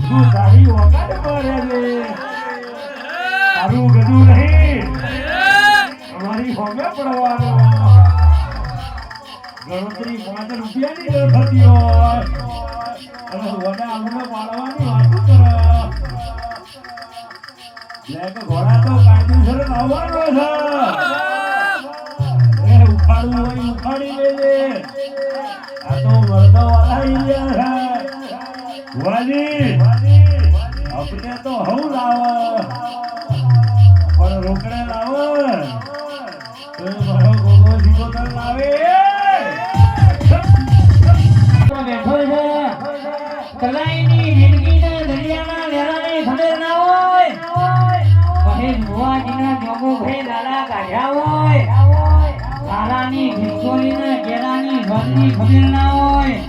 તું તારી વખત કરે છે તારું ગધું નહીં અમારી હોમે પડવાનો ગણતરી 5 રૂપિયાની ન થતી હોય અને વડા અમને પાડવાની વાતો કરે લે કે ઘોડા તો કાયદેસર લાવવાનો છે એ ઉખાડવું હોય ઉખાડી લેજે આ તો મરદો વાળા ઇન્ડિયા છે વાજી આપણે તો હવ લાવ પણ રોકડે લાવ તો મારો ગોગો જીગોતર લાવે બેઠો છે કલાઈની જિંદગીના દરિયાના લેરાની ખબર ના હોય કહે ભુવાજીના જોગો ભાઈ દાડા કાઢ્યા હોય કાલાની ખિસકોલીના કેરાની ભરની ખબર ના હોય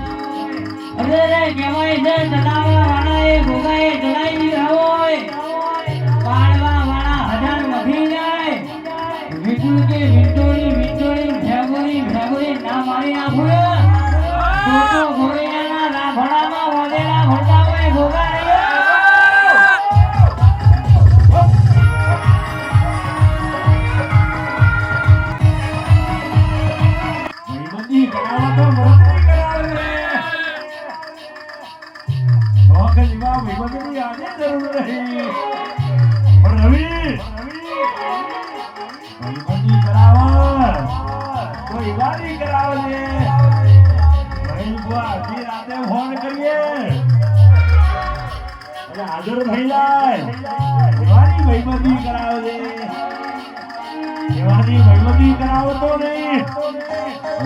અરે રે કહેવાય છે ચલાવવા વાળાએ ભોગાએ ચલાવી દીધા હોય પાડવા વાળા હજાર વધી જાય વિટુ કે વિટોળી ભેગોળી ના મારી નાખું તો ઘોડિયાના લાભડામાં વધેલા ભરતા હોય ભોગા ભાઈબંધી કરાવવા તો મરદની કરાવે નોખ જેવા ભાઈબંધની આજે જરૂર નહીં પણ રવિ ભાઈબંધી કરાવે કોઈ વારી કરાવે આખી રાતે ફોન કરીએ એટલે હાજર થઈ જાય એવાની ભાઈબંધી કરાવે એવાની ભાઈબંધી કરાવો તો નહીં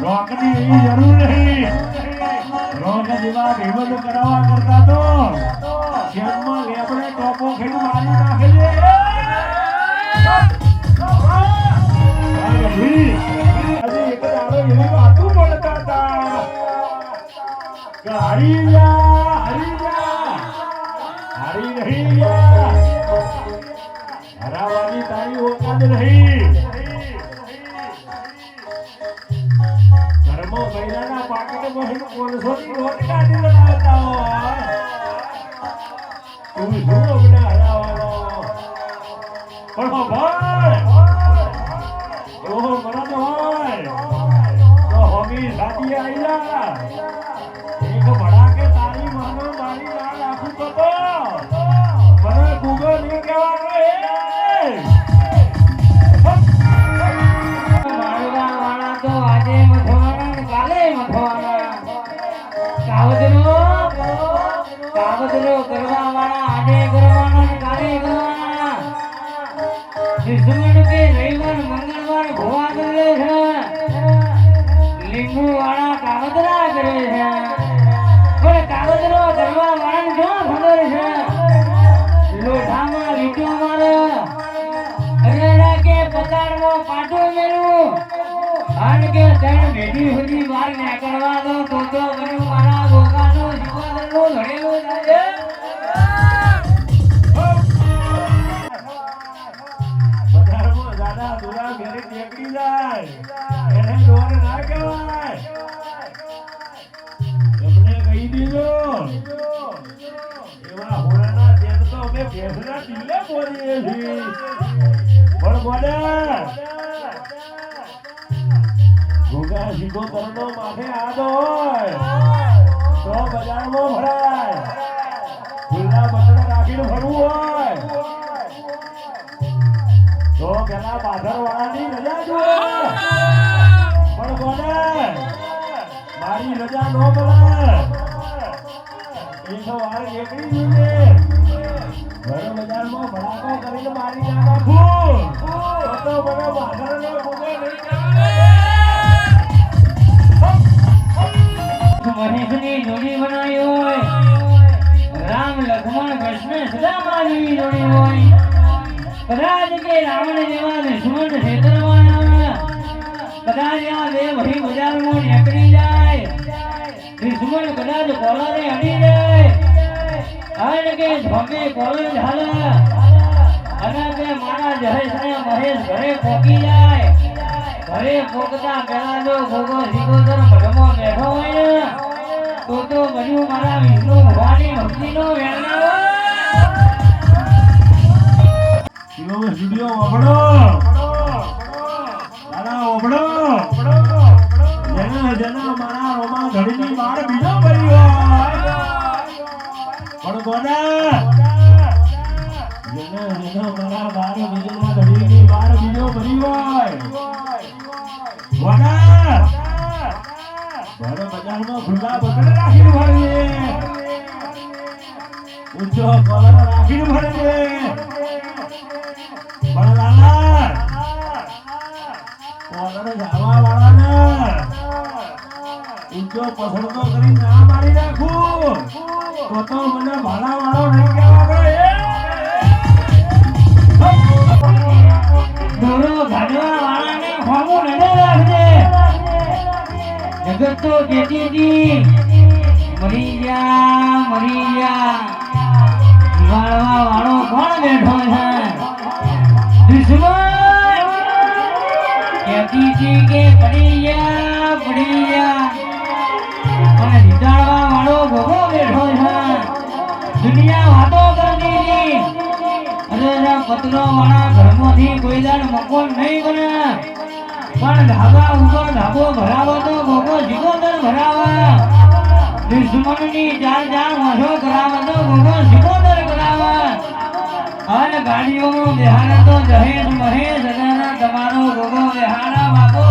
રોકની એવી જરૂર નહીં રોક જેવા ભાઈબંધ કરાવવા કરતા તો શેરમાં લેબડે ટોપો ખેડ મારી નાખે છે એક દાડો એવી વાતું પડતા હતા હરી નહીં હરાવાની તારી ઓકાત નહીં ઘરમાં મહિનાના પાકીટમાં 500ની નોટ કાઢી બનાવતા હોય તું શું અમને હરાવવાનો પણ ભાઈ ઓહો મરદ હોય તો હોમી સાથી આવી જા એક ભડાકે તારી માનો મારી ના નાખું તો મને ગુગો નહીં કહેવાનો મારવા વાળા તો આજે મથવાના કાલે મથવાના કાવતરો કરવા વાળા આજે કરવાના કાલે કરવાના દુશ્મન કે રવિવાર મંગળવાર ભોવા કરે છે લીંબુ વાળા કાવતરા કરે છે પણ કાવતરો કરવા વાળાને જો ખબર છે લોઢામાં લીટો મારે અરેડા કે પતાડમાં પાટો મેલું અને કે ત્રણ ભેટી સુધી વાર નીકળવા દો તો કર્યું મારા ગોગાનો જીવાદરનો લડેલો છે બજારમાં દાદા દુરા ઘરે ટેકરી જાય એને ડોર ના કહેવાય એમને કહી દીધો એવા હોળાના તેલ તો અમે ભેંસના ટીલે બોલીએ છીએ પણ બોલે ભૂગા સીધો તરનો માથે આદો હોય તો બજારમાં ભરાય ફૂલના બટન રાખીને ફરવું હોય તો પેલા પાછળ વાળાની રજા જુઓ પણ બોલે મારી રજા ન મળે એ તો વાર નીકળી જશે ઘર બજારમાં ભડાકો કરીને મારી ના નાખું તો મને પાછળનો ભૂગો નહીં મહેશની જોડી બનાવી હોય રામ લક્ષ્મણ કૃષ્ણ સુદામાની જોડી હોય કદાચ કે રાવણ જેવા દુશ્મન છેતરવાના કદાચ આ બે ભાઈ બજારમાં નીકળી જાય દુશ્મન કદાચ કોલાને અડી જાય અને કે ધોકે કોલો ઝાલે અને કે મારા જહેશ ને મહેશ ઘરે પહોંચી જાય ઘરે પોકતા પેલા જો ભોગો જીગોતર મઢમાં બેઠો હોય ને તો બન્યું મારા વિષ્ણુ ભગવાનની ભક્તિનો વેલનાવો. કિલો સ્ટુડિયો ઓબડો દાદા ઓબડો જેના મારા રોમા ઘડીની બાર બીજો ભર્યો પણ ગોડા જેના મારા બાર બીજોના ઘડીની બાર બીજો ભર્યો ગોડા ઘરે બજારમાં ખુલ્લા બકડે રાખીને ભરીએ ઊંચો કલર રાખીને ભરીએ પણ લાલા કોલર જાવા વાળાને ઊંચો પસંદ કરી ના મારી નાખું તો મને ભાડા વાળો નહીં કહેવા દોરો ગાડવા વાળાને ખોમું નડે રાખજે. જગત તો કેતી હતી મરી જા વાળવા વાળો કોણ બેઠો છે? દુશ્મન કેતી હતી કે પડી જા પણ જીતાડવા વાળો ભોગો બેઠો છે. દુનિયા વાતો કરતી હતી અરે પતરો વાળા ઘરમાંથી કોઈ દાડ મકોન નહીં બને પણ ધાબા ઉપર ધાબો ભરાવો તો ભોગો સિકોતર ભરાવે. દુશ્મનની જાન વાંધો કરાવે તો ભોગો સિકોતર કરાવે. અને ગાડીઓમાં બેહાડે તો જહેજ મહેશ અને તમારો ભોગો બેહાડા બાપો